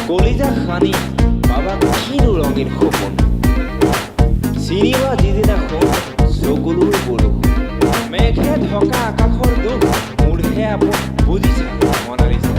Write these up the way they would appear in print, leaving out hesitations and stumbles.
কলিজা খানি বাবা কিনো ৰঙীন সপোন চিনিবা যিদিনাখন চকুলোৰ বৰষুণ মেঘে ঢকা আকাশৰ দুখ মূৰহে আপোন বুজিছা মনালিছা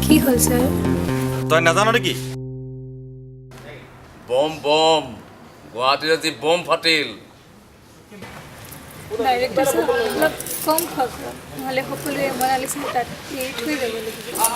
কি হল স্যাৰ তই নাজানো নেকি বম বম গুৱাহাটীত আজি বম ফাটিল ডাইৰেক্টৰ অলপ কম খাওক নহ'লে সকলোৱে মনালিছে তাত এৰি থৈ যাব লাগিব